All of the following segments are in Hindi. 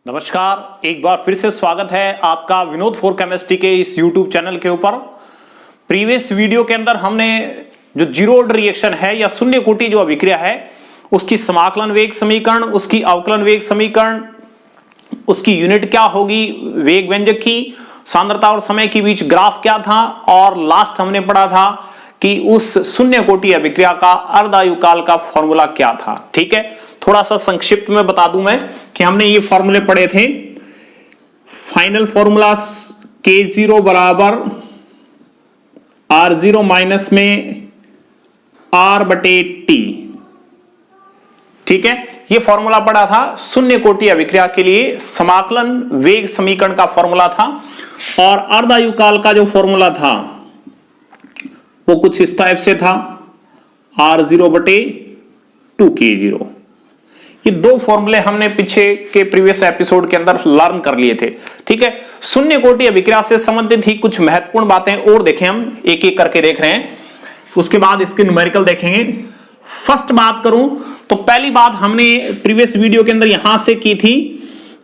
नमस्कार, एक बार फिर से स्वागत है आपका विनोद फॉर केमिस्ट्री के इस YouTube चैनल के ऊपर। प्रीवियस वीडियो के अंदर हमने जो जीरो ऑर्डर रिएक्शन है या शून्य कोटि जो अभिक्रिया है उसकी समाकलन वेग समीकरण, उसकी अवकलन वेग समीकरण, उसकी यूनिट क्या होगी, वेग व्यंजक की, सांद्रता और समय के बीच ग्राफ क्या था, और लास्ट हमने पढ़ा था कि उस शून्य कोटि अभिक्रिया का अर्धायुकाल का फॉर्मूला क्या था। ठीक है, थोड़ा सा संक्षिप्त में बता दूं मैं कि हमने ये फॉर्मूले पढ़े थे। फाइनल फॉर्मूला K0 बराबर R0 माइनस में R बटे T। ठीक है, ये फॉर्मूला पढ़ा था शून्य कोटि अभिक्रिया के लिए समाकलन वेग समीकरण का फॉर्मूला था। और अर्धायुकाल का जो फॉर्मूला था वो कुछ इस टाइप से था, R0 बटे 2K0। ये दो फॉर्मूले हमने पीछे के प्रीवियस एपिसोड के अंदर लर्न कर लिए थे। ठीक है, शून्य कोटि अभिक्रिया से संबंधित ही कुछ महत्वपूर्ण बातें और देखें, हम एक एक करके देख रहे हैं, उसके बाद इसके न्यूमेरिकल देखेंगे। फर्स्ट बात करूं तो पहली बात हमने प्रीवियस वीडियो के अंदर यहां से की थी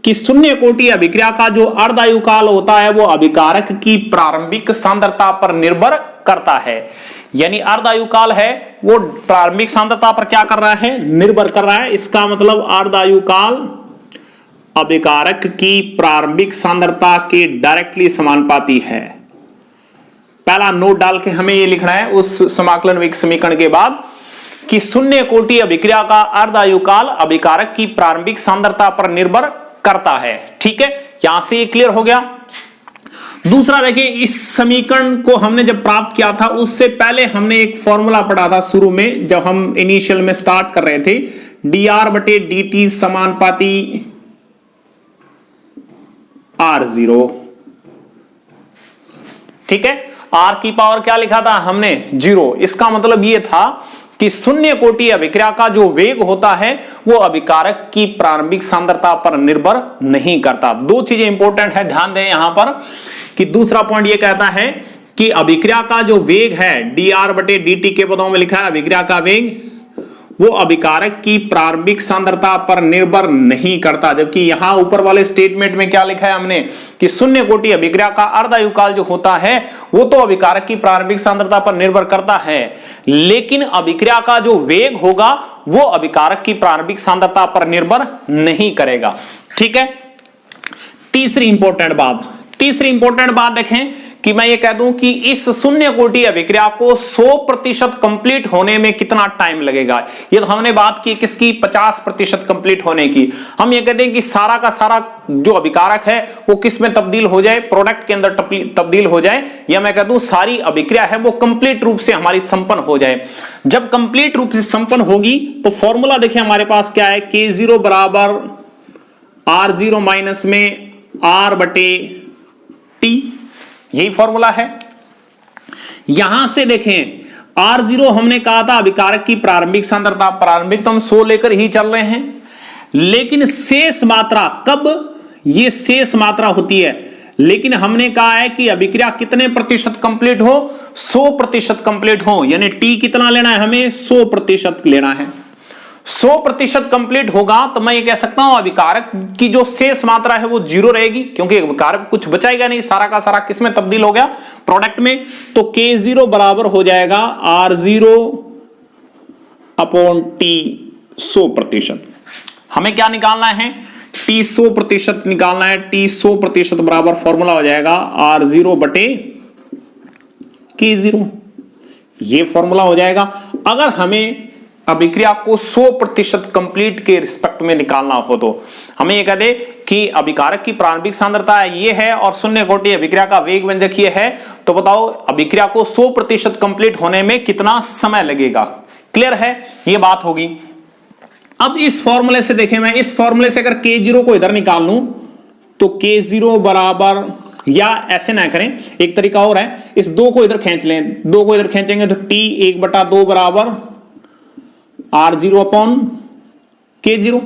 कि शून्य कोटि अभिक्रिया का जो अर्धायुकाल होता है वो अभिकारक की प्रारंभिक सांद्रता पर निर्भर करता है। यानी अर्धायुकाल है वो प्रारंभिक सांद्रता पर क्या कर रहा है, निर्भर कर रहा है। इसका मतलब अर्धायुकाल अभिकारक की प्रारंभिक सांद्रता के डायरेक्टली समानुपाती है। पहला नोट डाल के हमें ये लिखना है उस समाकलन वेग समीकरण के बाद कि शून्य कोटि अभिक्रिया का अर्धायुकाल अभिकारक की प्रारंभिक सांद्रता पर निर्भर करता है। ठीक है, यहां से ये क्लियर हो गया। दूसरा देखिए, इस समीकरण को हमने जब प्राप्त किया था उससे पहले हमने एक फॉर्मूला पढ़ा था शुरू में, जब हम इनिशियल में स्टार्ट कर रहे थे, dr बटे dt समानुपाती R0। ठीक है, R की पावर क्या लिखा था हमने, 0। इसका मतलब यह था कि शून्य कोटि अभिक्रिया का जो वेग होता है वो अभिकारक की प्रारंभिक सांद्रता पर निर्भर नहीं करता। दो चीजें इंपॉर्टेंट है, ध्यान दें यहां पर कि दूसरा पॉइंट ये कहता है कि अभिक्रिया का जो वेग है dr बटे dt के पदों में लिखा है अभिक्रिया का वेग, वो अभिकारक की प्रारंभिक सांद्रता पर निर्भर नहीं करता। जबकि यहां ऊपर वाले स्टेटमेंट में क्या लिखा है हमने कि शून्य कोटि अभिक्रिया का अर्धायुकाल जो होता है वो तो अभिकारक की प्रारंभिक सांद्रता पर निर्भर करता है, लेकिन अभिक्रिया का जो वेग होगा वो अभिकारक की प्रारंभिक सांद्रता पर निर्भर नहीं करेगा। ठीक है, तीसरी इंपॉर्टेंट बात देखें कि मैं ये कह दूं कि इस शून्य कोटि अभिक्रिया को 100% कंप्लीट होने में कितना टाइम लगेगा। ये तो हमने बात की किसकी, 50% कंप्लीट होने की। हम ये कहते हैं कि सारा का सारा जो अभिकारक है वो किस में तब्दील हो जाए, प्रोडक्ट के अंदर तब्दील हो जाए, या मैं कह दूं सारी अभिक्रिया है वो कंप्लीट रूप से हमारी संपन्न हो जाए। जब कंप्लीट रूप से संपन्न होगी तो फॉर्मूला देखिए हमारे पास क्या है, K0 बराबर R0 माइनस में R बटे T, यही फॉर्मूला है। यहां से देखें R0 हमने कहा था अभिकारक की प्रारंभिक सांद्रता, प्रारंभिक तो हम 100 लेकर ही चल रहे हैं, लेकिन शेष मात्रा कब, ये शेष मात्रा होती है, लेकिन हमने कहा है कि अभिक्रिया कितने प्रतिशत कंप्लीट हो, 100% कंप्लीट हो। यानी T कितना लेना है हमें, 100% लेना है। 100% कंप्लीट होगा तो मैं ये कह सकता हूं अभिकारक की जो शेष मात्रा है वो 0 रहेगी, क्योंकि अभिकारक कुछ बचाएगा नहीं, सारा का सारा किसमें तब्दील हो गया, प्रोडक्ट में। तो K0 बराबर हो जाएगा R0 अपॉन T 100%। हमें क्या निकालना है, T 100% निकालना है। T 100% बराबर फॉर्मूला हो जाएगा R0 बटे K0, ये फॉर्मूला हो जाएगा। अगर हमें अभिक्रिया को 100% कंप्लीट के रिस्पेक्ट में निकालना हो तो हमें यह कहते कि अभिकारक की प्रारंभिक सांद्रता ये है और शून्य कोटि अभिक्रिया का वेग व्यंजक ये है, तो बताओ अभिक्रिया को 100% कंप्लीट होने में कितना समय लगेगा। क्लियर है, ये बात होगी। अब इस फॉर्मूले से देखें, मैं इस फॉर्मूले से अगर K0 को इधर निकाल लूं तो K0 बराबर, या ऐसे ना करें, एक तरीका और है, इस 2 को इधर खींच लें, 2 को इधर खींचेंगे तो T 1/2 बराबर R0 अपॉन K0।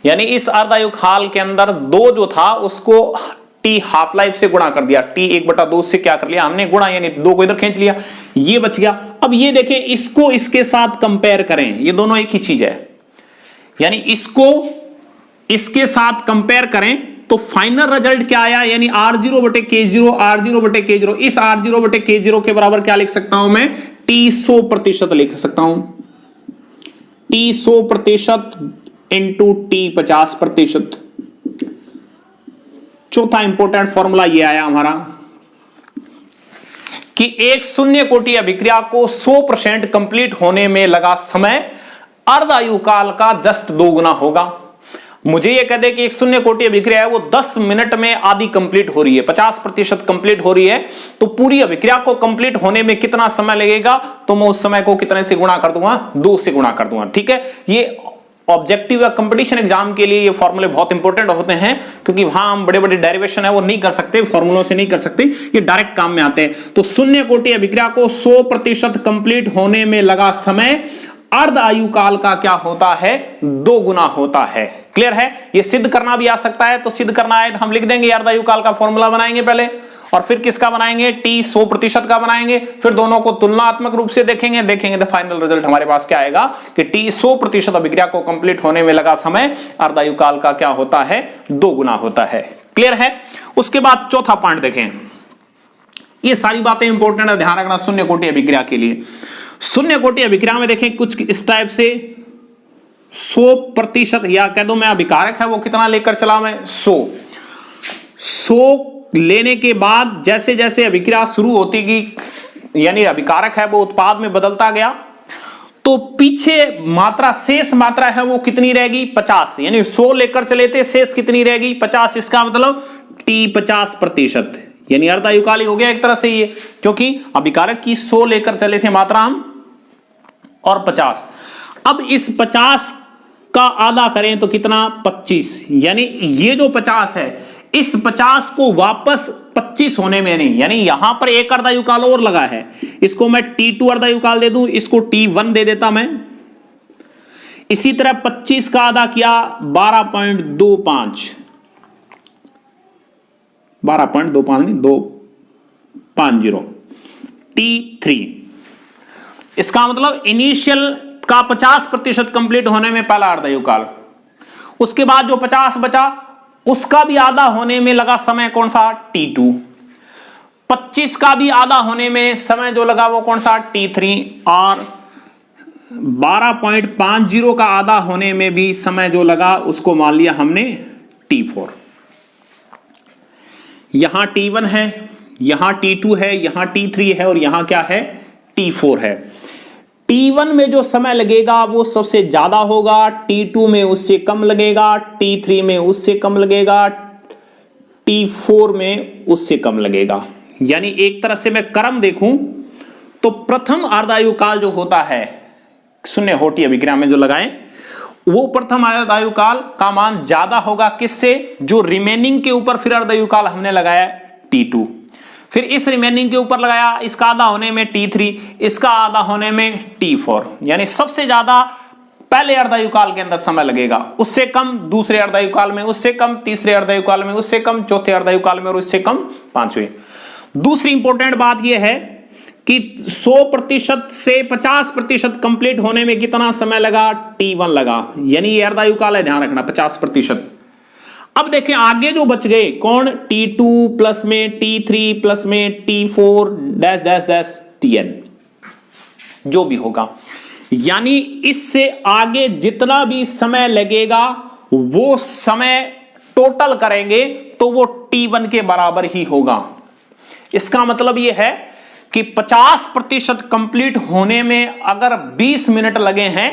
यानी इस अर्धायुकाल के अंदर 2 जो था उसको T हाफ लाइफ से गुणा कर दिया, T 1/2 से क्या कर लिया हमने, गुणा, यानी 2 को इधर खींच लिया, ये बच गया। अब ये देखें, इसको इसके साथ कंपेयर करें, ये दोनों एक ही चीज है। यानी इसको इसके साथ कंपेयर करें तो फाइनल रिजल्ट क्या आया, यानी R0 बटे K0, R0 बटे K0। इस R0 बटे K0 के बराबर क्या लिख सकता हूं मैं, T 100% लिख सकता हूं। T 100% into T 50%। चौथा इंपॉर्टेंट फॉर्मूला यह आया हमारा कि एक शून्य कोटि अभिक्रिया को 100% कंप्लीट होने में लगा समय अर्ध आयु काल का जस्ट 2 गुना होगा। मुझे यह कह दे कि एक शून्य कोटि अभिक्रिया है वो 10 मिनट में आधी कंप्लीट हो रही है, 50% कंप्लीट हो रही है, तो पूरी अभिक्रिया को कंप्लीट होने में कितना समय लगेगा, तो मैं उस समय को कितने से गुणा कर दूंगा, 2 से गुणा कर दूंगा। ठीक है, ये ऑब्जेक्टिव या कंपटीशन एग्जाम के लिए ये फॉर्मूले बहुत इंपॉर्टेंट होते हैं, क्योंकि वहां हम बड़े बड़े डेरिवेशन है वो नहीं कर सकते, फॉर्मूलों से नहीं कर सकते, ये डायरेक्ट काम में आते हैं। तो शून्य कोटि अभिक्रिया को 100% कंप्लीट होने में लगा समय अर्ध आयु काल का क्या होता है, 2 गुना होता है। क्लियर है, ये सिद्ध करना भी आ सकता है, तो सिद्ध करना है तो हम लिख देंगे अर्ध आयु काल का फॉर्मूला बनाएंगे पहले, और फिर किसका बनाएंगे, T 100% का बनाएंगे, फिर दोनों को तुलनात्मक रूप से देखेंगे तो फाइनल रिजल्ट हमारे पास क्या आएगा कि T 100% अभिक्रिया को कंप्लीट होने में लगा समय अर्ध आयु काल का क्या होता है, 2 गुना होता है। क्लियर है। उसके बाद चौथा पॉइंट देखें, ये सारी बातें इंपॉर्टेंट है, ध्यान रखना शून्य कोटि अभिक्रिया के लिए। शून्य कोटि अभिक्रिया में देखें कुछ इस टाइप से 100% या कह दो मैं अभिकारक है वो कितना लेकर चला मैं, 100 लेने के बाद जैसे जैसे अभिक्रिया शुरू होती गई, यानी अभिकारक है वो उत्पाद में बदलता गया, तो पीछे मात्रा, शेष मात्रा है वो कितनी रहेगी, 50। यानी 100 लेकर चले थे, शेष कितनी रहेगी, 50। इसका मतलब T 50%, यानी अर्ध आयु काल हो गया एक तरह से ये, क्योंकि अभिकारक की 100 लेकर चले थे मात्रा हम और 50। अब इस 50 का आधा करें तो कितना, 25। यानी ये जो 50 है इस 50 को वापस 25 होने में नहीं, यानी यहां पर एक अर्ध आयु काल और लगा है, इसको मैं T2 अर्ध आयु काल दे दूं, इसको T1 दे देता मैं। इसी तरह 25 का आधा किया 12.25, 12.25 नहीं 250, T3। इसका मतलब इनिशियल का 50% कंप्लीट होने में पहला अर्ध आयु काल, उसके बाद जो 50 बचा उसका भी आधा होने में लगा समय कौन सा, T2। 25 का भी आधा होने में समय जो लगा वो कौन सा, T3। और 12.50 का आधा होने में भी समय जो लगा उसको मान लिया हमने T4। यहां T1 है, यहां T2 है, यहां T3 है और यहां क्या है, T4 है। T1 में जो समय लगेगा वो सबसे ज्यादा होगा, T2 में उससे कम लगेगा, T3 में उससे कम लगेगा, T4 में उससे कम लगेगा। यानी एक तरह से मैं क्रम देखूं तो प्रथम अर्ध आयु काल जो होता है शून्य कोटि अभिक्रिया में जो लगाएं, वो प्रथम अर्ध आयु काल का मान ज्यादा होगा किससे, जो रिमेनिंग के ऊपर फिर अर्ध आयु काल हमने लगाया T2, फिर इस रिमेनिंग के ऊपर लगाया, इसका आधा होने में T3, इसका आधा होने में T4। यानी सबसे ज्यादा पहले अर्ध आयु काल के अंदर समय लगेगा, उससे कम दूसरे अर्ध आयु काल में, उससे कम तीसरे अर्ध आयु काल में, उससे कम चौथे अर्ध आयु काल में और उससे कम पांचवें। दूसरी इंपॉर्टेंट बात यह है कि 100% से 50% कंप्लीट होने में कितना समय लगा, T1 लगा, यानी ये अर्ध आयु काल है, ध्यान रखना 50%। अब देखें आगे जो बच गए कौन, T2 प्लस में T3 प्लस में T4 dash dash dash Tn, जो भी होगा। यानी इससे आगे जितना भी समय लगेगा वो समय टोटल करेंगे तो वो T1 के बराबर ही होगा। इसका मतलब यह है कि 50% कंप्लीट होने में अगर 20 मिनट लगे हैं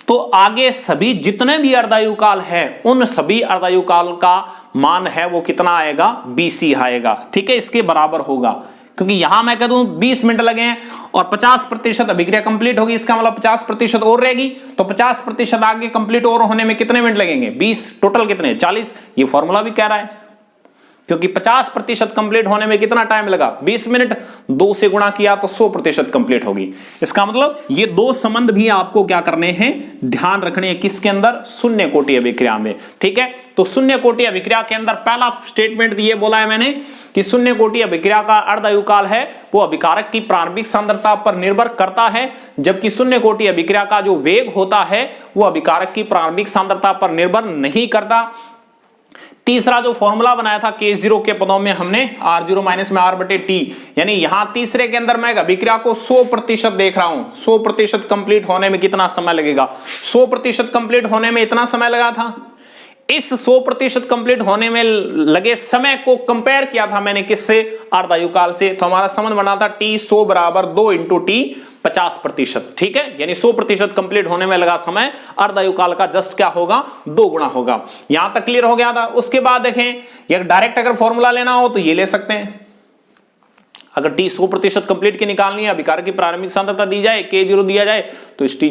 तो आगे सभी जितने भी अर्धायु काल है उन सभी अर्धायु काल का मान है वो कितना आएगा, 20 ही आएगा। ठीक है, इसके बराबर होगा, क्योंकि यहां मैं कह दूं 20 मिनट लगे हैं और 50% अभिक्रिया कंप्लीट होगी, इसका मतलब 50% और रहेगी, तो 50% आगे कंप्लीट और होने में कितने मिनट लगेंगे, 20, टोटल कितने 40। ये फॉर्मूला भी कह रहा है। क्योंकि 50% कंप्लीट होने में कितना टाइम लगा, 20 मिनट, 2 से गुणा किया तो 100% कंप्लीट होगी। इसका मतलब ये दो संबंध भी आपको क्या करने हैं, ध्यान रखने हैं, किसके अंदर, शून्य कोटि अभिक्रिया में। ठीक है, तो शून्य कोटि अभिक्रिया के अंदर पहला स्टेटमेंट ये बोला है मैंने कि शून्य कोटि अभिक्रिया का अर्धायुकाल है वो अभिकारक की प्रारंभिक सांद्रता पर निर्भर करता है, जबकि शून्य कोटि अभिक्रिया का जो वेग होता है वो अभिकारक की प्रारंभिक सांद्रता पर निर्भर नहीं करता। तीसरा जो फॉर्मूला बनाया था K0 के पदों में हमने R0 माइनस में R बटे T, यानी यहां तीसरे के अंदर मैं अभिक्रिया को 100% देख रहा हूं, 100% कंप्लीट होने में कितना समय लगेगा, 100% कंप्लीट होने में इतना समय लगा था। इस 100% कंप्लीट होने में लगे समय को कंपेयर किया था मैंने किससे, अर्धायुकाल से, तो हमारा समझ बना था T 100 बराबर 2 इंटू T 50%। ठीक है, यानी 100% कंप्लीट होने में लगा समय अर्धायुकाल का जस्ट क्या होगा, 2 गुना होगा। यहां तक क्लियर हो गया था। उसके बाद देखें, ये डायरेक्ट अगर फॉर्मूला लेना हो तो ये ले सकते हैं। अगर T 100% कंप्लीट की निकालनी है, अभिकारक की प्रारंभिक सांद्रता दी जाए, K0 दिया जाए, तो इस T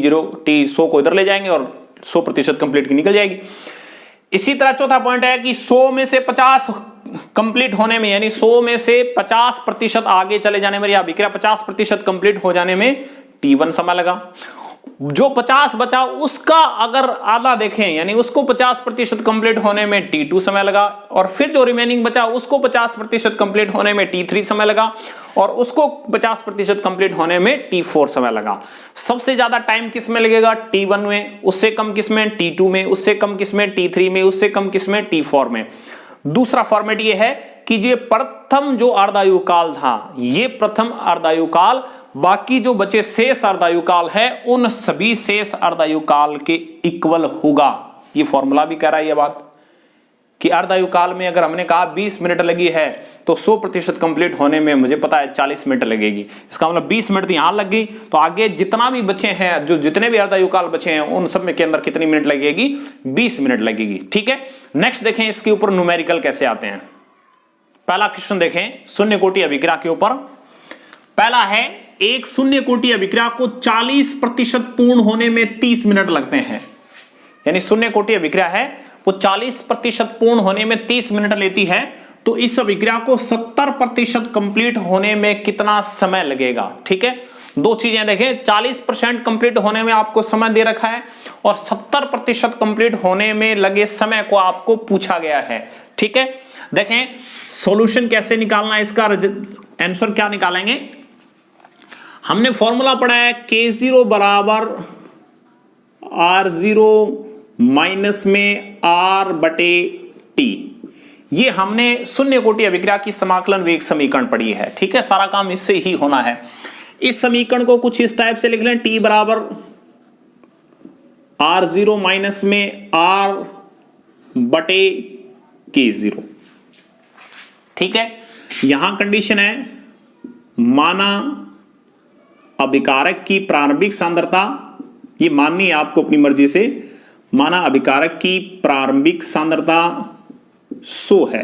100 को इधर ले जाएंगे और 100% कंप्लीट की निकल जाएगी। इसी तरह चौथा पॉइंट है कि 100 में से 50 कंप्लीट होने में, यानी 100 में से 50% आगे चले जाने में या अभिक्रिया 50% कंप्लीट हो जाने में T1 समय लगा। जो 50 बचा उसका अगर आधा देखें, यानी उसको 50% कंप्लीट होने में T2 समय लगा, और फिर जो रिमेनिंग बचा उसको 50% कंप्लीट होने में T3 समय लगा, और उसको 50% कंप्लीट होने में T4 समय लगा। सबसे ज्यादा टाइम किस में लगेगा, T1 में, उससे कम किस में, T2 में, उससे कम किस में, T3 में, उससे कम किस में, T4 में। दूसरा फॉर्मेट ये है कि ये प्रथम जो अर्धायुकाल था, ये प्रथम अर्धायुकाल बाकी जो बचे शेष अर्धायुकाल है उन सभी शेष अर्धायुकाल के इक्वल होगा। ये फॉर्मूला भी कह रहा है ये बात कि अर्धायुकाल में अगर हमने कहा 20 मिनट लगी है तो 100% कंप्लीट होने में मुझे पता है 40 मिनट लगेगी। इसका मतलब 20 मिनट यहां लग गई, तो आगे जितना भी बचे हैं, जो जितने भी अर्धायुकाल बचे हैं उन सब में के अंदर कितनी मिनट लगेगी, 20 मिनट लगेगी। ठीक है, नेक्स्ट देखें इसके ऊपर न्यूमेरिकल कैसे आते हैं। पहला क्वेश्चन देखें शून्य कोटि अभिक्रिया के ऊपर। पहला है, एक शून्य कोटि अभिक्रिया को 40% पूर्ण होने में 30 मिनट लगते हैं, यानी शून्य कोटि अभिक्रिया है वो 40% पूर्ण होने में 30 मिनट लेती है, तो इस अभिक्रिया को 70% कंप्लीट होने में कितना समय लगेगा। ठीक है, दो चीजें देखें, 40% कंप्लीट होने में आपको समय दे रखा है और 70% कंप्लीट होने में लगे समय को आपको पूछा गया है। ठीक है, देखें सॉल्यूशन कैसे निकालना है, इसका आंसर क्या निकालेंगे। हमने फॉर्मूला पढ़ा है K0 बराबर R0 माइनस में R बटे T। ये हमने शून्य कोटि अभिक्रिया की समाकलन वेग समीकरण पढ़ी है। ठीक है, सारा काम इससे ही होना है। इस समीकरण को कुछ इस टाइप से लिख लें, T बराबर R0 माइनस में R बटे K0। ठीक है, यहां कंडीशन है, माना अभिकारक की प्रारंभिक सांद्रता, ये माननी है आपको अपनी मर्जी से, माना अभिकारक की प्रारंभिक सांद्रता 100 है।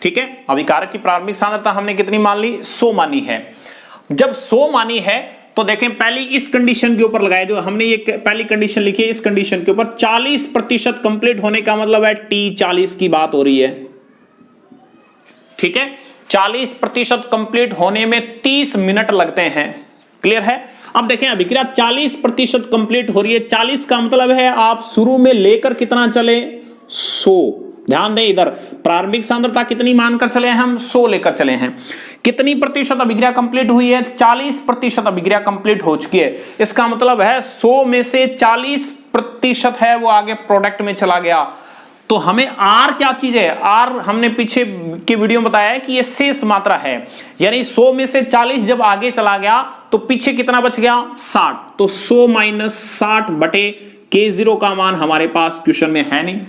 ठीक है, अभिकारक की प्रारंभिक सांद्रता हमने कितनी मान ली, 100 मानी है। जब 100 मानी है तो देखें पहली इस कंडीशन के ऊपर लगाए, जो हमने ये पहली कंडीशन लिखी है, इस कंडीशन के ऊपर 40% कंप्लीट होने का मतलब है T40 की बात हो रही है। ठीक है, 40% कंप्लीट होने में 30 मिनट लगते हैं। क्लियर है। अब देखें अभिक्रिया 40% कंप्लीट हो रही है। 40 का मतलब है आप शुरू में लेकर कितना चले, 100। ध्यान दें, इधर प्रारंभिक सांद्रता कितनी मानकर चले हैं हम, 100 लेकर चले हैं। कितनी प्रतिशत अभिक्रिया कंप्लीट हुई है, 40% अभिक्रिया कंप्लीट हो चुकी है। इसका मतलब है 100 में से 40% है वो आगे प्रोडक्ट में चला गया। तो हमें R क्या चीज है, R हमने पीछे की वीडियो में बताया है कि ये शेष मात्रा है, यानी 100 में से 40 जब आगे चला गया तो पीछे कितना बच गया, 60। तो 100 माइनस 60 बटे K0 का मान हमारे पास क्वेश्चन में है नहीं।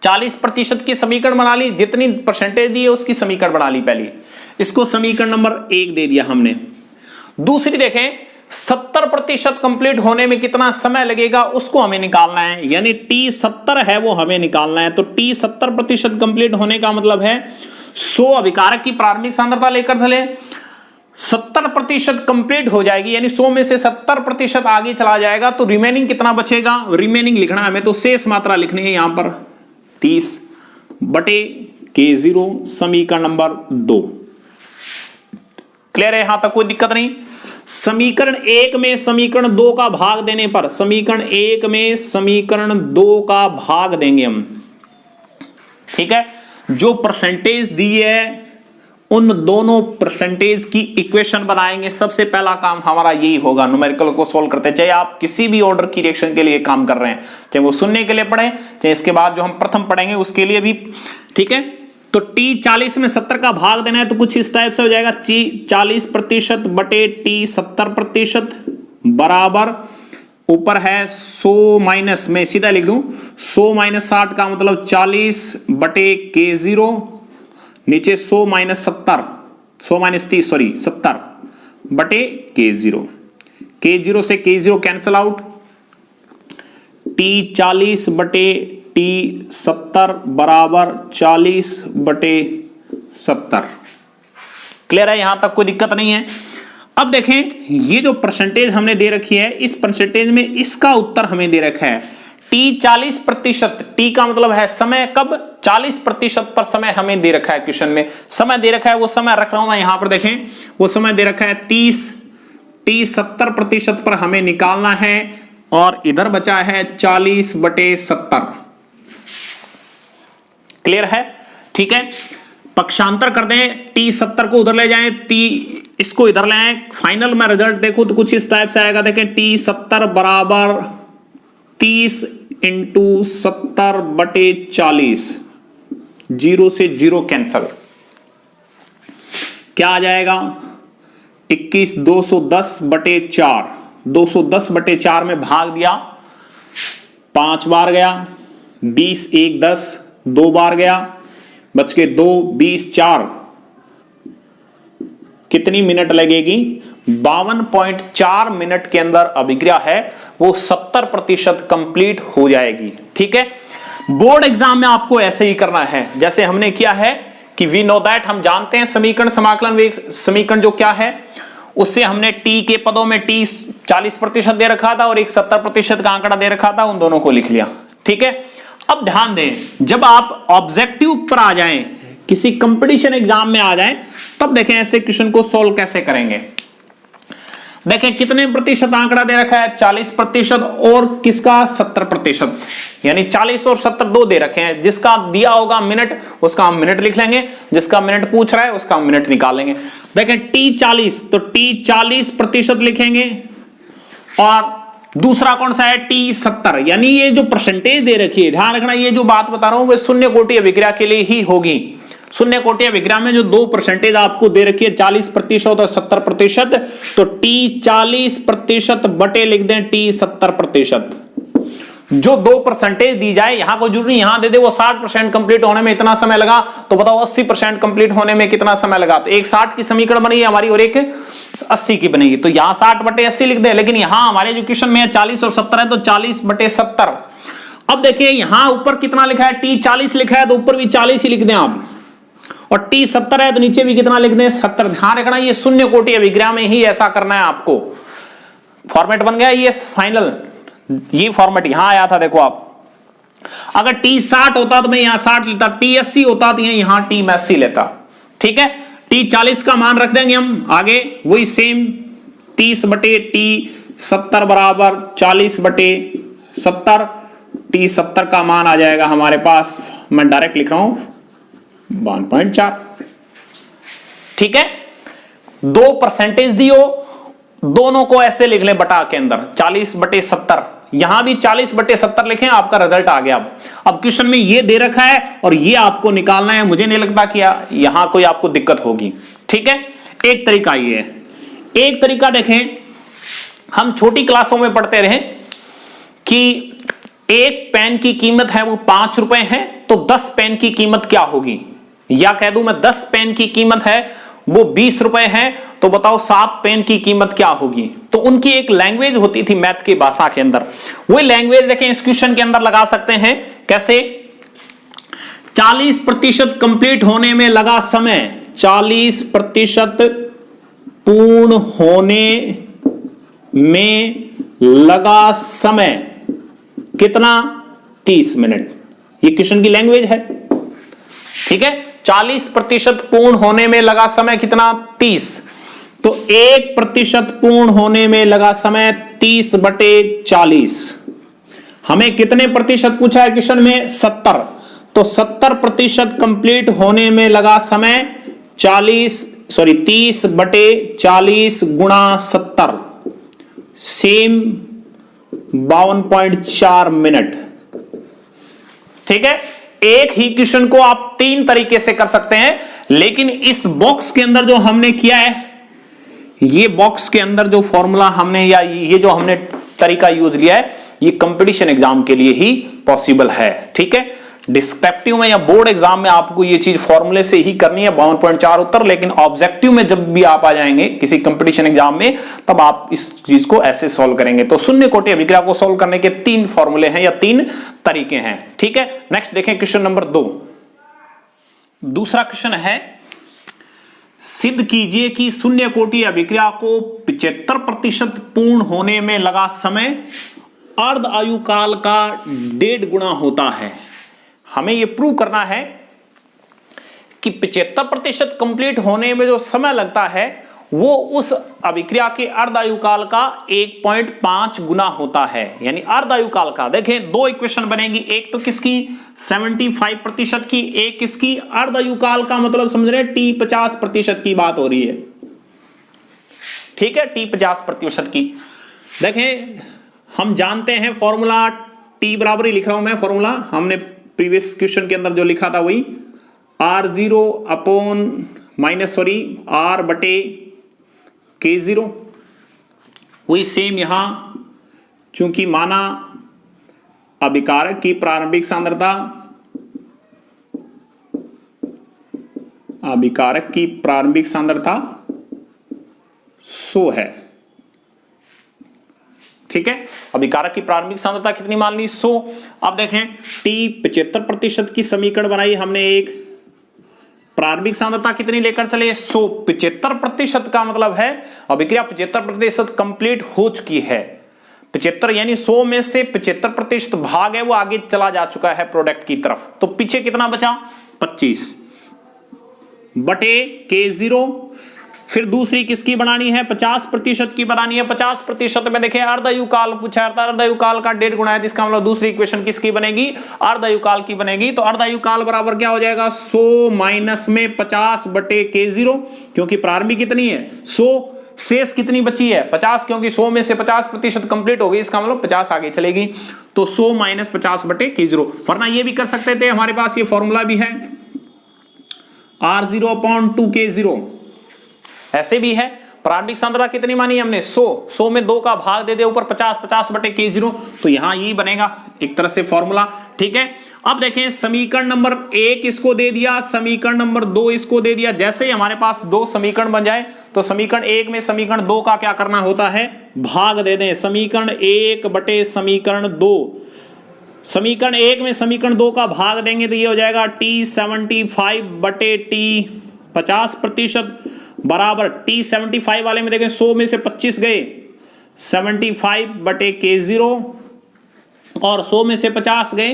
40% की समीकरण बना ली, जितनी परसेंटेज दी है उसकी समीकरण बना ली पहली, इसको समीकरण नंबर 1 दे दिया हमने। दूसरी देखें 70% कंप्लीट होने में कितना समय लगेगा उसको हमें निकालना है, यानी T70 है वो हमें निकालना है। तो T70% कंप्लीट होने का मतलब है 100 अभिकारक की प्रारंभिक सांद्रता लेकर चले, 70% कंप्लीट हो जाएगी, यानी 100 में से 70% आगे चला जाएगा, तो रिमेनिंग कितना बचेगा? रिमेनिंग लिखना है हमें, तो शेष मात्रा लिखनी है यहां पर 30 बटे K0 समीकरण नंबर 2। क्लियर है? यहां तक कोई दिक्कत नहीं। समीकरण 1 में समीकरण 2 का भाग देने पर, समीकरण 1 में समीकरण 2 का भाग देंगे हम, ठीक है। जो परसेंटेज दी है उन दोनों परसेंटेज की इक्वेशन बनाएंगे। सबसे पहला काम हमारा यही होगा न्यूमेरिकल को सॉल्व करते हैं, चाहे आप किसी भी ऑर्डर की रिएक्शन के लिए काम कर रहे हैं, चाहे वो शून्य के लिए पढ़े, चाहे इसके बाद जो हम प्रथम पढ़ेंगे उसके लिए भी, ठीक है। तो T 40 में 70 का भाग देना है, तो कुछ इस टाइप से हो जाएगा, 40% बटे T 70% बराबर, ऊपर है 100 माइनस, मैं सीधा लिख दूं 100 माइनस 60 का मतलब 40 बटे K0, नीचे 100 माइनस 70, 100 माइनस 30 सॉरी 70 बटे K0, K0 से K0 कैंसल आउट, T 40 बटे T 70 बराबर 40 बटे 70। क्लियर है? यहां तक कोई दिक्कत नहीं है। अब देखें ये जो परसेंटेज हमने दे रखी है, इस परसेंटेज में इसका उत्तर हमें दे रखा है T 40%, T का मतलब है समय, कब? 40% पर समय हमें दे रखा है, क्वेश्चन में समय दे रखा है, वो समय रख रहा हूं मैं यहां पर, देखें वो समय दे रखा है 30, T 70% पर हमें निकालना है, और इधर बचा है 40 बटे 70। क्लियर है? ठीक है, पक्षांतर कर दें, T 70 को उधर ले जाएं, T इसको इधर ले आए, फाइनल में रिजल्ट देखो तो कुछ इस टाइप से आएगा, देखें T 70 बराबर 30 इंटू 70 बटे 40, 0 से 0 कैंसल, क्या आ जाएगा? 21 210 बटे 4, 210 बटे 4 में भाग दिया, 5 बार गया, 20 1 10, 2 बार गया, बच के 2 20 4, कितनी मिनट लगेगी? 52.4 मिनट के अंदर अभिक्रिया है वो 70% कंप्लीट हो जाएगी। ठीक है, बोर्ड एग्जाम में आपको ऐसे ही करना है जैसे हमने किया है कि वी नो दैट, हम जानते हैं समीकरण समाकलन वेग समीकरण जो क्या है, उससे हमने टी के पदों में टी 40% दे रखा था और एक 70% का आंकड़ा दे रखा था, उन दोनों को लिख लिया। ठीक है, अब ध्यान दें, जब आप ऑब्जेक्टिव पर आ जाएं, किसी कंपटीशन एग्जाम में आ जाएं, तब देखें ऐसे क्वेश्चन को सॉल्व कैसे करेंगे। देखें कितने प्रतिशत आंकड़ा दे रखा है? 40% और किसका? 70%, यानी 40 और 70 दो दे रखे हैं। जिसका दिया होगा मिनट उसका हम मिनट लिख लेंगे, जिसका मिनट पूछ रहा है उसका हम मिनट निकालेंगे। देखें T 40, तो T 40% लिखेंगे, और दूसरा कौन सा है? T 70, यानी ये जो परसेंटेज दे रखी है, ध्यान रखना ये जो बात बता रहा हूं वो शून्य कोटि अभिक्रिया के लिए ही होगी। शून्य कोटि अभिक्रिया में जो दो परसेंटेज आपको दे रखी है 40% और 70%, तो T 40% बटे लिख दें T 70%। जो दो परसेंटेज दी जाए, यहां को जरूरी यहां दे दे वो 60% कंप्लीट होने में इतना समय लगा, तो बताओ 80% कंप्लीट होने में कितना समय लगा? तो एक 60 की समीकरण बनी हमारी और एक 80 की बनेगी, तो यहां 60 बटे 80 लिख दे, लेकिन यहां हमारे एजुकेशन में 40 और 70 है तो 40 बटे 70। अब देखिए यहां ऊपर कितना लिखा है? T 40 लिखा है तो ऊपर भी 40 ही लिख दें आप, और T 70 है तो नीचे भी कितना लिख दें? 70। ध्यान रखना ये शून्य कोटि अभिक्रिया में ही ऐसा करना है आपको। फॉर्मेट बन गया ये फाइनल, ये फॉर्मेट यहां आया था। देखो आप, अगर T 60 होता तो मैं यहां 60 लेता, T 80 होता तो यहां T मैं 80 लेता। ठीक है, T 40 का मान रख देंगे हम आगे, वही सेम 30 बटे T 70 बराबर 40 बटे 70, T 70 का मान आ जाएगा हमारे पास, मैं डायरेक्ट लिख रहा हूं 1.4। ठीक है, दो परसेंटेज दियो, दोनों को ऐसे लिख लें बटा के अंदर 40 बटे 70, यहां भी 40 बटे 70 लिखें, आपका रिजल्ट आ गया। अब क्वेश्चन में ये दे रखा है और ये आपको निकालना है, मुझे नहीं लगता कि यहां कोई आपको दिक्कत होगी। ठीक है, एक तरीका ये है। एक तरीका देखें, हम छोटी क्लासों में पढ़ते रहे कि एक पेन की कीमत है वो 5 रुपए है, तो 10 पेन की कीमत क्या होगी? या कह दूं मैं 10 पेन की कीमत है वो 20 रुपए है, तो बताओ 7 पेन की कीमत क्या होगी? तो उनकी एक लैंग्वेज होती थी मैथ की भाषा के अंदर, वही लैंग्वेज देखें इस क्वेश्चन के अंदर लगा सकते हैं। कैसे? 40% कंप्लीट होने में लगा समय, 40% पूर्ण होने में लगा समय कितना? 30 मिनट। ये क्वेश्चन की लैंग्वेज है, ठीक है। 40% पूर्ण होने में लगा समय कितना? 30। तो 1% पूर्ण होने में लगा समय 30/40। हमें कितने प्रतिशत पूछा है क्वेश्चन में? 70। तो 70% कंप्लीट होने में लगा समय 30/40 गुणा 70, सेम 52.4 मिनट, ठीक है। एक ही क्वेश्चन को आप 3 तरीके से कर सकते हैं, लेकिन इस बॉक्स के अंदर जो हमने किया है, ये बॉक्स के अंदर जो फॉर्मूला हमने या ये जो हमने तरीका यूज लिया है, ये कंपटीशन एग्जाम के लिए ही पॉसिबल है, ठीक है। डिस्क्रिप्टिव में या बोर्ड एग्जाम में आपको ये चीज फॉर्मूले से ही करनी है, 52.4 उत्तर। लेकिन ऑब्जेक्टिव में जब भी आप आ जाएंगे किसी कंपटीशन एग्जाम में, तब आप इस चीज को ऐसे सॉल्व करेंगे। तो शून्य कोटि अभिक्रिया को सॉल्व करने के 3 फॉर्मूले हैं या 3 तरीके हैं, ठीक है। नेक्स्ट देखें क्वेश्चन नंबर 2। दूसरा क्वेश्चन है, सिद्ध कीजिए कि शून्य कोटि अभिक्रिया को 75% पूर्ण होने में लगा समय अर्ध आयु काल का 1.5 गुना होता है। हमें यह प्रूव करना है कि 75% कंप्लीट होने में जो समय लगता है वो उस अभिक्रिया के अर्ध आयु काल का 1.5 गुना होता है, यानी अर्ध आयु काल का। देखें 2 इक्वेशन बनेगी, एक तो किसकी? 75% की, एक किसकी? अर्ध आयु काल का, मतलब समझ रहे हैं T 50% की बात हो रही है, ठीक है, T 50% की। देखें हम जानते हैं फॉर्मूला, T बराबर ही लिख रहा हूं मैं फॉर्मूला, हमने प्रीवियस क्वेश्चन के अंदर जो लिखा था वही R0/K0, वही सेम यहां। चूंकि माना अभिकारक की प्रारंभिक सांद्रता, अभिकारक की प्रारंभिक सांद्रता 100 है, ठीक है। अभिकारक की प्रारंभिक सांद्रता कितनी मान ली? 100। अब देखें T 75% की समीकरण बनाई हमने, एक प्रारंभिक सांद्रता कितनी लेकर चले? 100। 75% का मतलब है अभिक्रिया 75% कंप्लीट हो चुकी है। 75 यानी 100 में से 75% भाग है वो आगे चला जा चुका है प्रोडक्ट की तरफ। तो पीछे कितना बचा? 25/K0। फिर दूसरी किसकी बनानी है? 50% की बनानी है। 50% में देखें अर्ध आयु काल पूछा है, अर्ध आयु काल का 1.5 गुना है, इसका मतलब दूसरी इक्वेशन किसकी बनेगी? अर्ध आयु काल की बनेगी। तो अर्ध आयु काल बराबर क्या हो जाएगा? 100 माइनस में 50/K0, क्योंकि प्रारंभिक कितनी है? 100, शेष कितनी बची है? 50, क्योंकि 100 में से 50% कंप्लीट हो गई, इसका मतलब 50 आगे चलेगी। तो 100 माइनस 50/K0। वरना ये भी कर सकते थे, हमारे पास ये फॉर्मूला भी है, R0/2K0, ऐसे भी है। प्रारंभिक सांद्रता कितनी मानी हमने? 100 में 2 का भाग दे दे ऊपर 50/K0, तो यहां ये बनेगा एक तरह से फॉर्मूला, ठीक है। अब देखें समीकरण नंबर 1 इसको दे दिया, समीकरण नंबर 2 इसको दे दिया। जैसे ही हमारे पास 2 समीकरण बन जाए तो समीकरण 1 में समीकरण 2 का क्या करना होता है? भाग दे दें। समीकरण 1/समीकरण 2, समीकरण 1 में समीकरण 2 का भाग देंगे तो ये हो जाएगा T 75/T 50% बराबर T 75 वाले में देखें 100 में से 25 गए, 75/K0, और 100 में से 50 गए,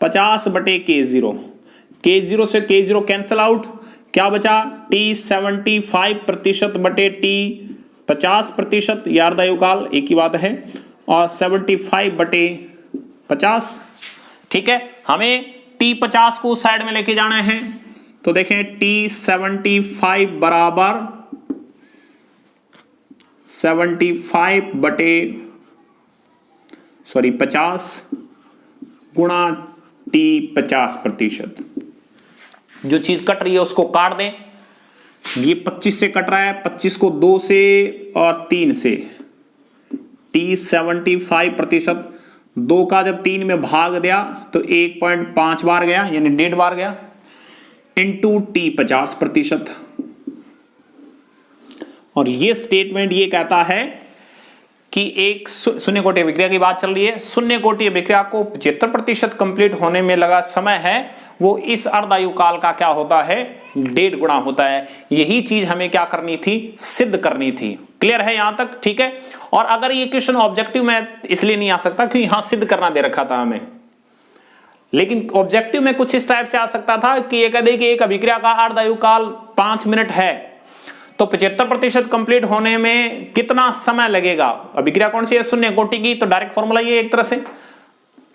50/K0। K0 से K0 कैंसल आउट, क्या बचा? T 75%/T 50%, ये अर्ध आयु काल एक ही बात है, और 75/50, ठीक है। हमें T 50 को उस साइड में लेके जाना है, तो देखें T 75 बराबर 50 गुणा T 50%। जो चीज कट रही है उसको काट दें। ये 25 से कट रहा है, 25 को 2 से और 3 से, T 75%, 2 का जब 3 में भाग दिया तो 1.5 बार गया, यानी 1.5 बार गया, इंटू T 50%। और ये स्टेटमेंट ये कहता है कि एक शून्य कोटि अभिक्रिया की बात चल रही है, शून्य कोटि अभिक्रिया को 75% कंप्लीट होने में लगा समय है वो इस अर्ध आयु काल का क्या होता है? 1.5 गुना होता है। यही चीज हमें क्या करनी थी, सिद्ध करनी थी। क्लियर है यहां तक, ठीक है। और अगर ये क्वेश्चन ऑब्जेक्टिव में इसलिए नहीं आ सकता क्योंकि यहां सिद्ध करना दे रखा था हमें, लेकिन ऑब्जेक्टिव में कुछ इस टाइप से आ सकता था कि ये कह दे कि एक अभिक्रिया का अर्धायुकाल 5 मिनट है, तो 75% कंप्लीट होने में कितना समय लगेगा। अभिक्रिया कौन सी है, शून्य कोटि की, तो डायरेक्ट फॉर्मूला ये एक तरह से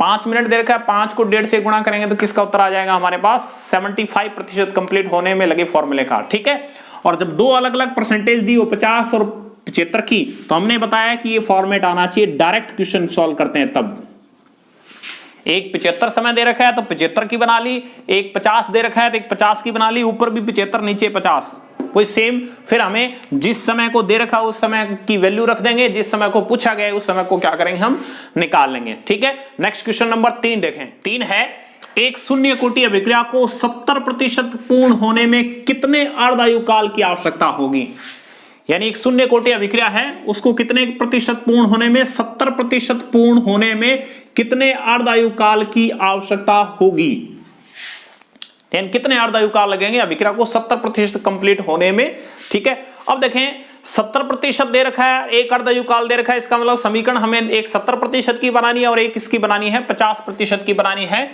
5 मिनट दे रखा है, 5 को 1.5 से गुणा करेंगे तो किसका उत्तर आ जाएगा हमारे पास, 75% कंप्लीट होने में लगे फॉर्मूले का, ठीक है। और जब दो अलग अलग परसेंटेज दी हो 50 और 75 की, तो हमने बताया कि ये फॉर्मेट आना चाहिए, डायरेक्ट क्वेश्चन सॉल्व करते हैं तब। एक 75 समय दे रखा है तो 75 की बना ली, एक 50 दे रखा है तो एक 50 की बना ली, ऊपर भी 75 नीचे 50, वही सेम। फिर हमें जिस समय को दे रखा उस समय की वैल्यू रख देंगे, जिस समय को पूछा गया उस समय को क्या करेंगे, हम निकाल लेंगे, ठीक है। नेक्स्ट क्वेश्चन नंबर 3 देखें। 3 है, एक शून्य कोटि अभिक्रिया को 70% पूर्ण होने में कितने अर्धायुकाल की आवश्यकता होगी। यानी एक शून्य कोटि अभिक्रिया है, उसको कितने प्रतिशत पूर्ण होने में, 70% पूर्ण होने में कितने अर्धायुकाल की आवश्यकता होगी। कितने अर्धायुकाल लगेंगे अभिक्रिया को 70% कंप्लीट होने में, ठीक है। अब देखें 70% दे रखा है, एक अर्धायुकाल दे रखा है, इसका मतलब समीकरण हमें एक 70% की बनानी है और एक किसकी बनानी है, 50% की बनानी है।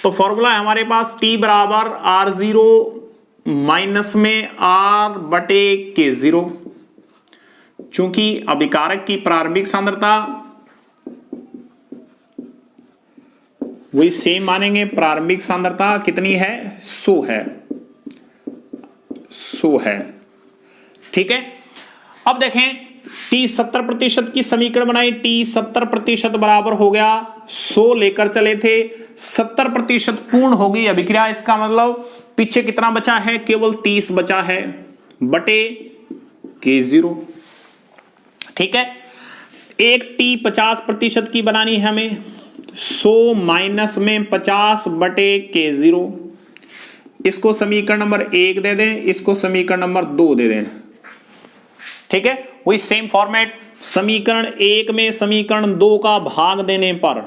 तो फॉर्मूला है हमारे पास T बराबर R0 माइनस में R बटे K0। चूंकि अभिकारक की प्रारंभिक सांद्रता वही सेम मानेंगे, प्रारंभिक सांद्रता कितनी है, 100 है, 100 है, ठीक है। अब देखें T 70% की समीकरण बनाई, T 70% बराबर हो गया 100 लेकर चले थे, 70% पूर्ण हो गई अभिक्रिया, इसका मतलब पीछे कितना बचा है, केवल 30 बचा है, बटे K0, ठीक है। एक T 50% की बनानी है हमें, 100 माइनस में 50 बटे K0, इसको समीकरण नंबर 1 दे दें, इसको समीकरण नंबर 2 दे दें, ठीक है। वही सेम फॉर्मेट, समीकरण 1 में समीकरण 2 का भाग देने पर,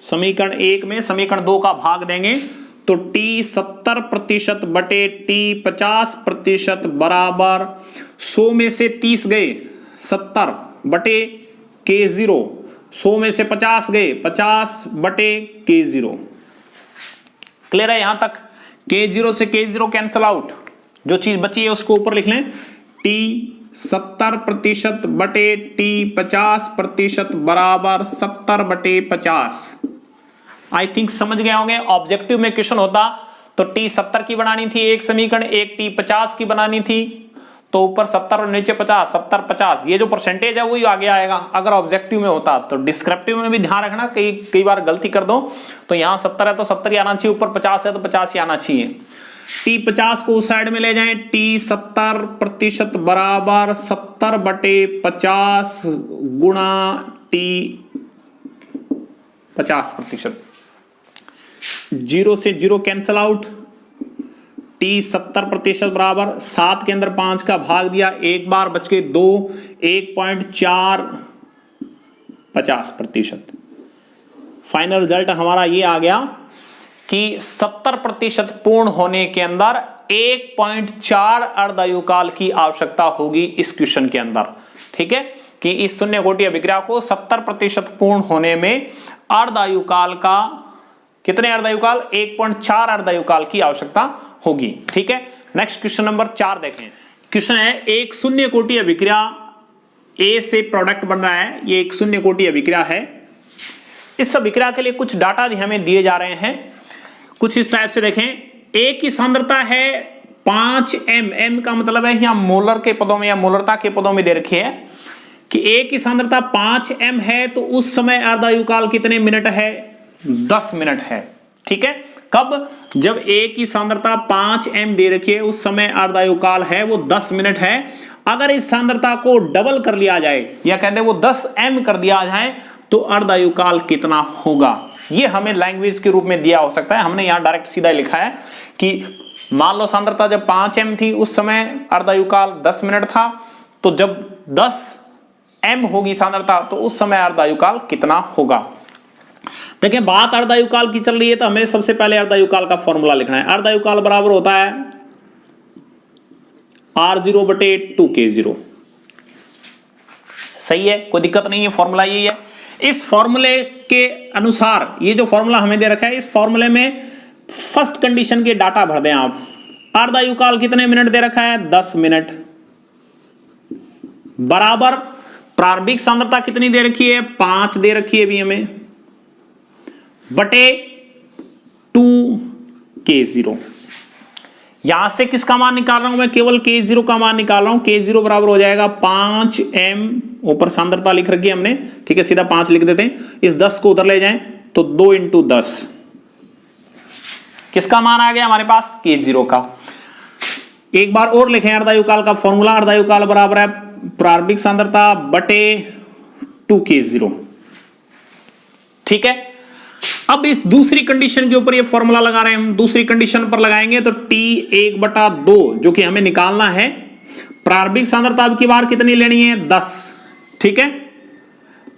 समीकरण 1 में समीकरण 2 का भाग देंगे तो T 70% बटे T 50% बराबर 100 में से 30 गए 70 बटे K0, 100 में से 50 गए 50 बटे K0। क्लियर है यहां तक। K0 से K0 कैंसल आउट, जो चीज बची है उसको ऊपर लिख लें, T 70% बटे T 50% बराबर 70 बटे 50। आई थिंक समझ गए होंगे। ऑब्जेक्टिव में क्वेश्चन होता तो T 70 की बनानी थी एक समीकरण, एक T 50 की बनानी थी, तो ऊपर 70 और नीचे 50, 70 50, ये जो परसेंटेज है वही आगे आएगा अगर ऑब्जेक्टिव में होता। तो डिस्क्रिप्टिव में भी ध्यान रखना, कई बार गलती कर दो, तो यहां 70 है तो 70 ही आना चाहिए, ऊपर 50 है तो 50 ही आना चाहिए। T 50 को उस साइड में ले जाएं, T 70% बराबर 70 बटे 50 गुणा T 50%, 0 से 0 कैंसल आउट, T 70% बराबर 7 के अंदर 5 का भाग दिया, एक बार बच के 2, 1.4 50%। फाइनल रिजल्ट हमारा ये आ गया कि 70% पूर्ण होने के अंदर 1.4 अर्धायुकाल की आवश्यकता होगी इस क्वेश्चन के अंदर, ठीक है। कि इस शून्य कोटि अभिक्रिया को 70% पूर्ण होने में अर्धायुकाल का कितने अर्धायुकाल, 1.4 अर्धायुकाल की आवश्यकता होगी, ठीक है। नेक्स्ट क्वेश्चन नंबर 4 देखें। क्वेश्चन है, एक शून्य कोटि अभिक्रिया A से प्रोडक्ट बन रहा है, ये एक शून्य कोटि अभिक्रिया है। इस अभिक्रिया के लिए कुछ डाटा हमें दिए जा रहे हैं, कुछ इस टाइप से देखें। A की सांद्रता है 5 m का मतलब है यहां मोलर के पदों में या मोलरता के पदों में दे रखी है कि A की सांद्रता 5 m है, तो उस समय अर्धायुकाल कितने मिनट है, 10 मिनट है, ठीक है। कब, जब A की सांद्रता 5 m दे रखी है उस समय अर्धायुकाल है वो 10 मिनट है। अगर इस सांद्रता को डबल कर लिया जाए या कहते हैं वो 10 m कर दिया जाए तो अर्धायुकाल कितना होगा, ये हमें लैंग्वेज के रूप में दिया हो सकता है। हमने यहां डायरेक्ट सीधा लिखा है कि मान लो सांद्रता जब 5 m थी उस समय अर्धायुकाल 10 मिनट था, तो जब 10 m होगी सांद्रता तो उस समय अर्धायुकाल कितना होगा। देखिए बात अर्धायुकाल की चल रही है तो हमें सबसे पहले अर्धायुकाल का फॉर्मूला लिखना है। अर्धायुकाल बराबर होता है R0 बटे 2K0। सही है, कोई दिक्कत नहीं है, फॉर्मूला यही है। इस फॉर्मूले के अनुसार ये जो फॉर्मूला हमें दे रखा है, इस फॉर्मूले में फर्स्ट कंडीशन के डाटा भर दें आप। अर्धायुकाल कितने मिनट दे रखा है? 10 मिनट, बराबर प्रारंभिक सांद्रता कितनी दे रखी है? 5 दे रखी है अभी हमें, बटे 2K0। यहां से किसका मान निकाल रहा हूं मैं? केवल K0 का मान निकाल रहा हूं। K0 बराबर हो जाएगा 5m, ऊपर सांद्रता लिख रखी है हमने, ठीक है, सीधा 5 लिख देते हैं। इस 10 को उधर ले जाएं तो 2 × 10, किसका मान आ गया हमारे पास? K0 का। एक बार और लिखें अर्धायुकाल का फॉर्मूला। अर्धायुकाल बराबर है प्रारंभिक सांद्रता बटे 2K0, ठीक है। अब इस दूसरी कंडीशन के ऊपर ये फॉर्मूला लगा रहे हैं हम। दूसरी कंडीशन पर लगाएंगे तो T1/2 जो कि हमें निकालना है। प्रारंभिक सांद्रता अब की बार कितनी लेनी है? 10, ठीक है,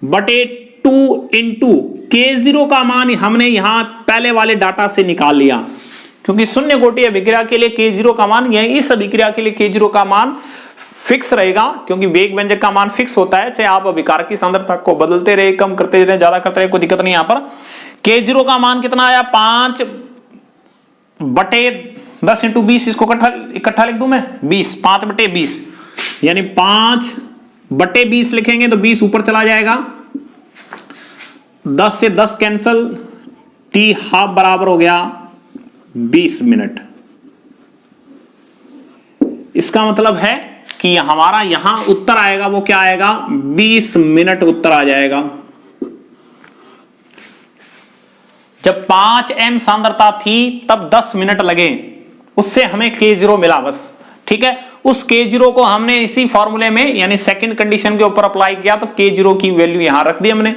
बटे 2 × K0 का मान हमने यहां पहले वाले डाटा से निकाल लिया, क्योंकि शून्य कोटि अभिक्रिया के लिए K0 का मान, यह इस अभिक्रिया के लिए K0 का मान फिक्स रहेगा, क्योंकि वेग व्यंजक का मान फिक्स होता है, चाहे आप अभिकारक की सांद्रता को बदलते रहे, कम करते रहे, ज्यादा करते रहे, कोई दिक्कत नहीं। यहां पर K0 का मान कितना आया? 5 बटे 10 × 20, इसको इकट्ठा लिख दूं मैं, 20, 5 बटे 20, यानी 5 बटे 20 लिखेंगे तो 20 ऊपर चला जाएगा, 10 से 10 कैंसल, T½ बराबर हो गया 20 मिनट। इसका मतलब है कि हमारा यहां उत्तर आएगा, वो क्या आएगा? 20 मिनट उत्तर आ जाएगा। जब 5m सांद्रता थी तब 10 मिनट लगे, उससे हमें K0 मिला बस, ठीक है। उस K0 को हमने इसी फॉर्मूले में यानी सेकंड कंडीशन के ऊपर अप्लाई किया, तो K0 की वैल्यू यहां रख दी हमने,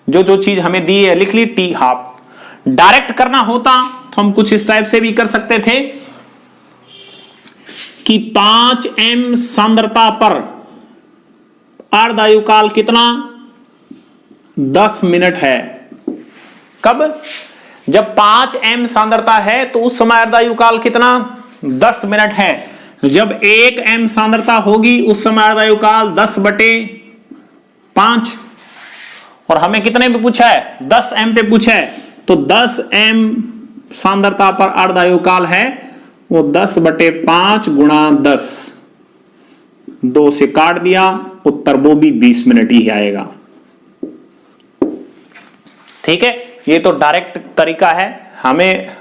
जो चीज हमें दी है लिख ली, T½ डायरेक्ट करना होता तो हम कुछ इस टाइप से भी कर सकते थे कि 5m सांद्रता पर अर्धायुकाल कितना? 10 मिनट है। कब? जब 5m सांद्रता है तो उस समय अर्धायुकाल कितना? 10 मिनट है। जब 1m सांद्रता होगी उस समय अर्धायुकाल 10/5, और हमें कितने पे पूछा है? 10m पे पूछा है, तो 10m सांद्रता पर अर्धायुकाल है वो 10/5 गुणा 10, 2 से काट दिया, उत्तर वो भी 20 मिनट ही आएगा, ठीक है। ये तो डायरेक्ट तरीका है। हमें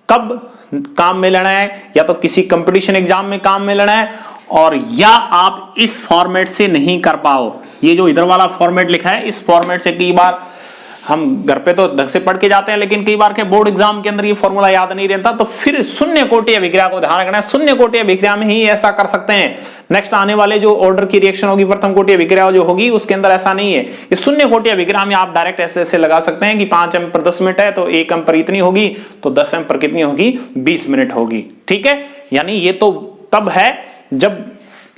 कब काम में लेना है? या तो किसी कंपटीशन एग्जाम में काम में लेना है, और या आप इस फॉर्मेट से नहीं कर पाओ, ये जो इधर वाला फॉर्मेट लिखा है इस फॉर्मेट से कई बार हम घर पे तो ढंग से पढ़ के जाते हैं, लेकिन कई बार के बोर्ड एग्जाम के अंदर ये फॉर्मूला याद नहीं रहता, तो फिर शून्य कोटि अभिक्रिया को ध्यान रखना है। शून्य कोटि अभिक्रिया में ही ऐसा कर सकते हैं। नेक्स्ट आने वाले जो ऑर्डर की रिएक्शन होगी, प्रथम कोटि अभिक्रिया जो होगी, उसके अंदर ऐसा नहीं है। ये शून्य कोटि अभिक्रिया में आप डायरेक्ट ऐसे लगा सकते हैं कि 5m पर 10 मिनट है तो 1m पर इतनी होगी, तो 10m पर कितनी होगी? 20 मिनट होगी, ठीक है। यानी ये तो तब है जब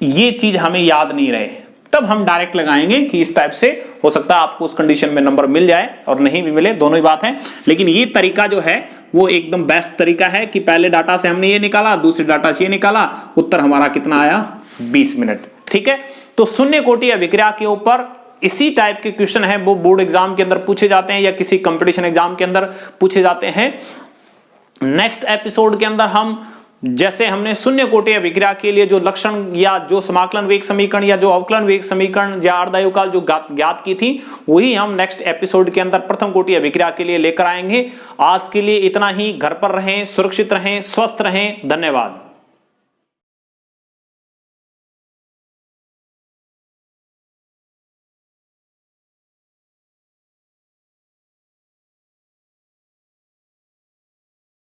ये चीज हमें याद नहीं रहे, तब हम डायरेक्ट लगाएंगे कि इस टाइप से हो सकता है आपको उस कंडीशन में नंबर मिल जाए और नहीं भी मिले, दोनों ही बात है। लेकिन ये तरीका जो है वो एकदम बेस्ट तरीका है कि पहले डाटा से हमने ये निकाला, दूसरे डाटा से ये निकाला, उत्तर हमारा कितना आया? 20 मिनट, ठीक है। तो शून्य कोटि अभिक्रिया के ऊपर इसी टाइप के क्वेश्चन है, वो बोर्ड एग्जाम के अंदर पूछे जाते हैं या किसी कंपटीशन एग्जाम के अंदर पूछे जाते हैं। नेक्स्ट एपिसोड के अंदर हम जैसे हमने शून्य कोटि अभिक्रिया के लिए जो लक्षण या जो समाकलन वेग समीकरण या जो अवकलन वेग समीकरण या अर्धायुकाल जो ज्ञात की थी, वही हम नेक्स्ट एपिसोड के अंदर प्रथम कोटि अभिक्रिया के लिए लेकर आएंगे। आज के लिए इतना ही। घर पर रहें, सुरक्षित रहें, स्वस्थ रहें। धन्यवाद।